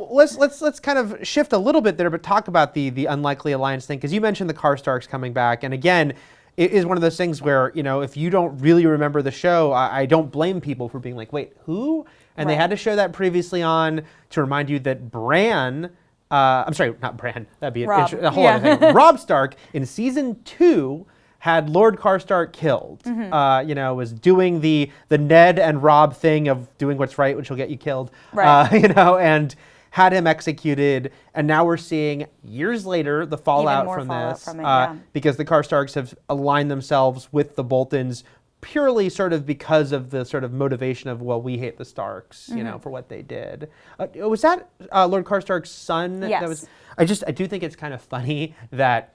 Well, let's kind of shift a little bit there, but talk about the unlikely alliance thing, because you mentioned the Karstarks coming back, and again, it is one of those things where, if you don't really remember the show, I don't blame people for being like, wait, who? And They had to show that previously on to remind you that Bran, I'm sorry, not Bran, that'd be a whole other thing. Robb Stark in season 2 had Lord Karstark killed. Was doing the Ned and Robb thing of doing what's right, which will get you killed. And had him executed, and now we're seeing years later the fallout from this, because the Karstarks have aligned themselves with the Boltons purely sort of because of the sort of motivation of, well, we hate the Starks, for what they did. Was that Lord Karstark's son? Yes. I do think it's kind of funny that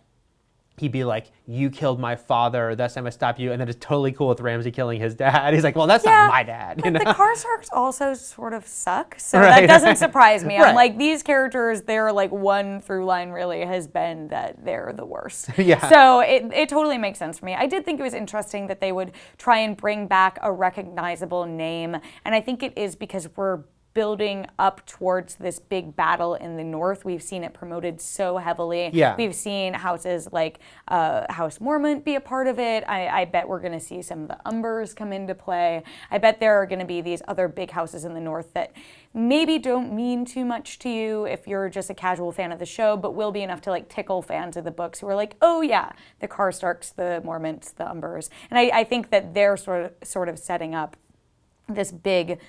he'd be like, you killed my father, thus I must stop you. And then it's totally cool with Ramsay killing his dad. He's like, well, that's not my dad. But the Karstarks also sort of suck. So that doesn't surprise me. I'm like, these characters, their like one through line really has been that they're the worst. So it totally makes sense for me. I did think it was interesting that they would try and bring back a recognizable name. And I think it is because we're building up towards this big battle in the north. We've seen it promoted so heavily. We've seen houses like House Mormont be a part of it. I bet we're going to see some of the Umbers come into play. I bet there are going to be these other big houses in the north that maybe don't mean too much to you if you're just a casual fan of the show, but will be enough to like tickle fans of the books who are like, oh yeah, the Karstarks, the Mormonts, the Umbers. And I think that they're sort of setting up this big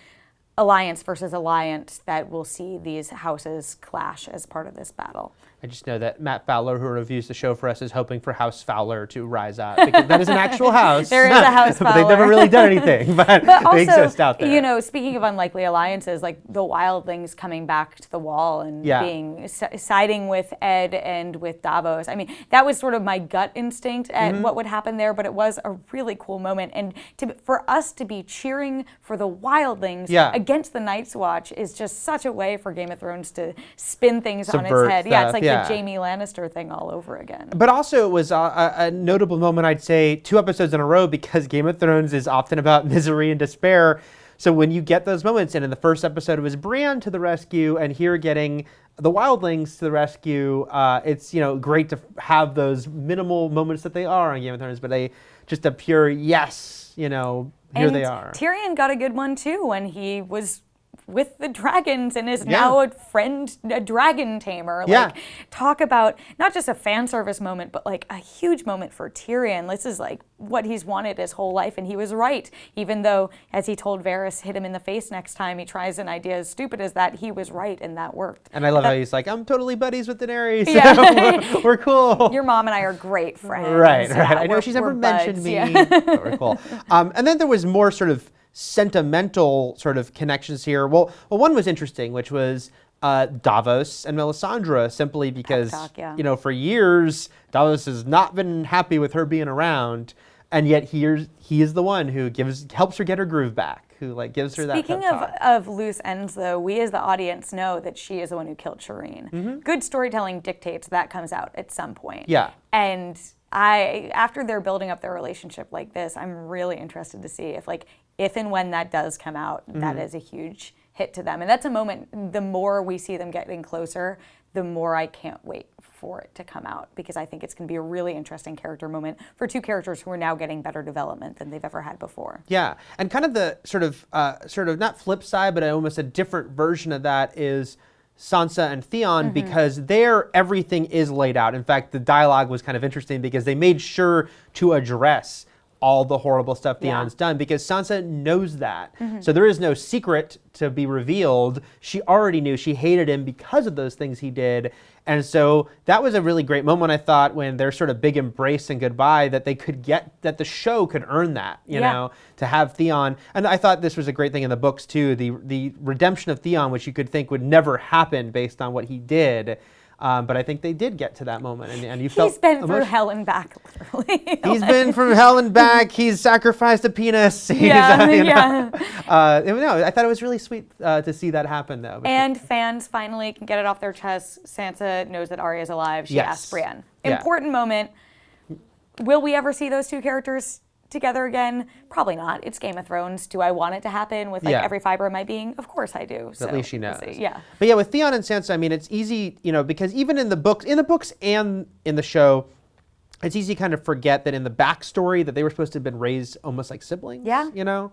alliance versus alliance that we'll see these houses clash as part of this battle. I just know that Matt Fowler, who reviews the show for us, is hoping for House Fowler to rise up, because that is an actual house. There is a House Fowler. But they've never really done anything, but also, they exist out there. Speaking of unlikely alliances, like the Wildlings coming back to the Wall and siding with Ed and with Davos. I mean, that was sort of my gut instinct at what would happen there, but it was a really cool moment. And for us to be cheering for the Wildlings against the Night's Watch is just such a way for Game of Thrones to spin things on its head. It's like the Jaime Lannister thing all over again. But also it was a notable moment, I'd say, 2 episodes in a row, because Game of Thrones is often about misery and despair. So when you get those moments, and in the first episode it was Brienne to the rescue, and here getting the Wildlings to the rescue, it's great to have those minimal moments that they are on Game of Thrones, but just a pure yes, here they are. Tyrion got a good one too when he was with the dragons and is now a dragon tamer. Like, talk about not just a fan service moment, but like a huge moment for Tyrion. This is like what he's wanted his whole life, and he was right. Even though, as he told Varys, hit him in the face next time he tries an idea as stupid as that, he was right, and that worked. And I love how he's like, I'm totally buddies with Daenerys. We're cool. Your mom and I are great friends. Right. I know she's never mentioned me. But we're cool. And then there was more sort of sentimental sort of connections here. Well, one was interesting, which was Davos and Melisandre, simply because, for years, Davos has not been happy with her being around, and yet he is the one who helps her get her groove back, who gives her that pep talk. Speaking of loose ends, though, we as the audience know that she is the one who killed Shireen. Good storytelling dictates that comes out at some point. And after they're building up their relationship like this, I'm really interested to see if and when that does come out, that is a huge hit to them. And that's a moment, the more we see them getting closer, the more I can't wait for it to come out, because I think it's going to be a really interesting character moment for 2 characters who are now getting better development than they've ever had before. Yeah, and kind of the sort of not flip side, but almost a different version of that is Sansa and Theon, because there everything is laid out. In fact, the dialogue was kind of interesting because they made sure to address all the horrible stuff Theon's done, because Sansa knows that. So there is no secret to be revealed. She already knew. She hated him because of those things he did. And so that was a really great moment, I thought, when their sort of big embrace and goodbye, that they could get, that the show could earn that, you know, to have Theon. And I thought this was a great thing in the books too, the redemption of Theon, which you could think would never happen based on what he did. But I think they did get to that moment, and you felt. He's been through hell and back, literally. He's been from hell and back. He's sacrificed a penis. No, I thought it was really sweet to see that happen, though. And fans finally can get it off their chests. Sansa knows that Arya's alive. She asks Brienne. Important moment. Will we ever see those 2 characters together again? Probably not. It's Game of Thrones. Do I want it to happen with like every fiber of my being? Of course I do. So at least she knows. We'll see. Yeah. But yeah, with Theon and Sansa, I mean, it's easy, you know, because even in the books and in the show, it's easy to kind of forget that in the backstory that they were supposed to have been raised almost like siblings. Yeah. You know.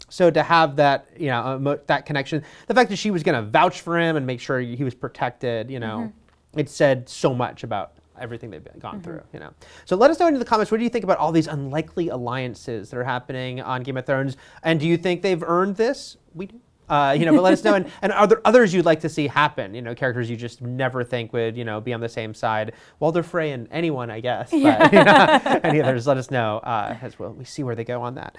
So to have that, you know, that connection, the fact that she was going to vouch for him and make sure he was protected, you know, it said so much about everything they've gone through, you know. So let us know in the comments, what do you think about all these unlikely alliances that are happening on Game of Thrones? And do you think they've earned this? We do. You know, but let us know. And are there others you'd like to see happen? You know, characters you just never think would, you know, be on the same side. Walder Frey and anyone, I guess. But, you know, any others, let us know as well. We see where they go on that.